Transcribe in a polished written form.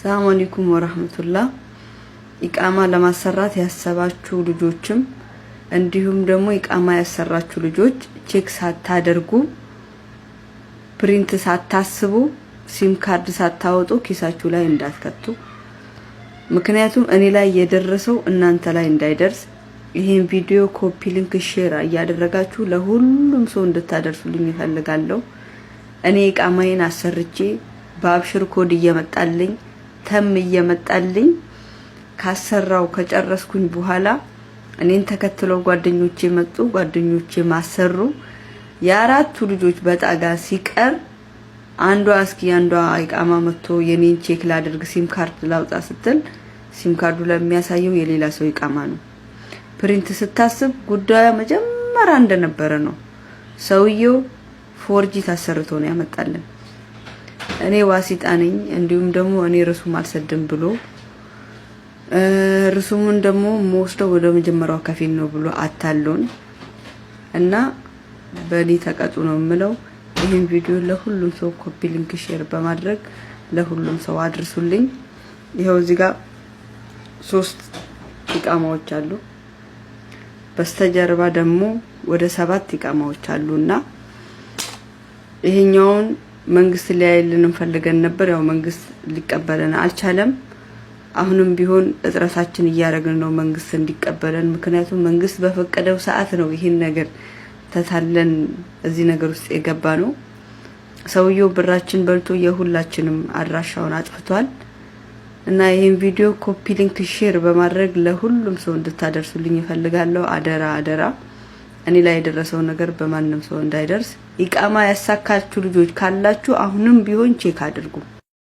ሰላም አለይኩም ወራህመቱላህ። ኢቃማ ለማሰራት ያሰባችሁ ልጆችም እንዲሁም ደግሞ ኢቃማ ያሰራችሁ ልጆች ቼክ ሳታደርጉ ፕሪንት ሳታስቡ ሲም ካርድ ሳታወጡ ኪሳችሁ ላይ እንዳትከቱ። ምክንያቱም እኔ ላይ የደረሰው እናንተ ላይ እንዳይደርስ ይሄን ቪዲዮ ኮፒ ሊንክ ሼር እያደረጋችሁ ለሁሉም ሰው እንድታደርሱልኝ እፈልጋለሁ። እኔ ኢቃማዬን አሰርቼ በአብሽር ኮድ እየመጣልኝ ተም እየመጣልኝ ካሰራው ከጨረስኩኝ በኋላ እኔን ተከትለው ጓደኞቼ መጡ። ጓደኞቼ ማሰሩ የአራቱ ልጆች በጣጋ ሲቀር አንዷ ኢቃማ መጥቶ የኔን ቼክ ላድርግ ሲም ካርድ ላውጣ ስትል ሲም ካርዱ ለሚያሳየው የሌላ ሰው ኢቃማ ነው። ፕሪንት ስታስብ ጉዳዩ መጀመሪያ እንደነበረ ነው። ሰውየው ፎርጂ ታሰርቶ ነው ያመጣልን። እኔ ዋሲጣ ነኝ እንዲሁም ደግሞ እኔ ርሱም አልሰድም ብሎ ርሱሙን ደግሞ ሞስቶ ወደ መጀመሪያው ከፊል ነው ብሎ አታሎን እና በሊ ተቀጡ ነው የምለው። ይሄን ቪዲዮ ለሁሉም ሰው ኮፒ ሊንክ ሼር በማድረግ ለሁሉም ሰው አድርሱልኝ። ይሄው እዚህ ጋር 3 ኢቃማዎች አሉ። በስተጀርባ ደግሞ ወደ 7 ኢቃማዎች አሉና ይሄኛውን መንግስት ሊያይልን እንፈልገን ነበር። ያው መንግስት ሊቀበለን አልቻለም። አሁንም ቢሆን እጥረታችን እያደረግን ነው መንግስት እንዲቀበለን። ምክንያቱም መንግስት በፈቀደው ሰዓት ነው ይሄን ነገር ተታለን እዚህ ነገር ውስጥ የገባ ነው። ሰውየው ብራችን በልቶ የሁላችንም አድራሻውን አጥፍቷል እና ይሄን ቪዲዮ ኮፒ ሊንክ ሼር በማድረግ ለሁሉም ሰው እንድታደርሱልኝ እፈልጋለሁ። አደራ አደራ። እኔ ላይ የደረሰው ነገር በማንም ሰው እንዳይደርስ። ኢቃማ ያሳካችሁ ልጆች ካላችሁ አሁንም ቢሆን ቼክ አድርጉ።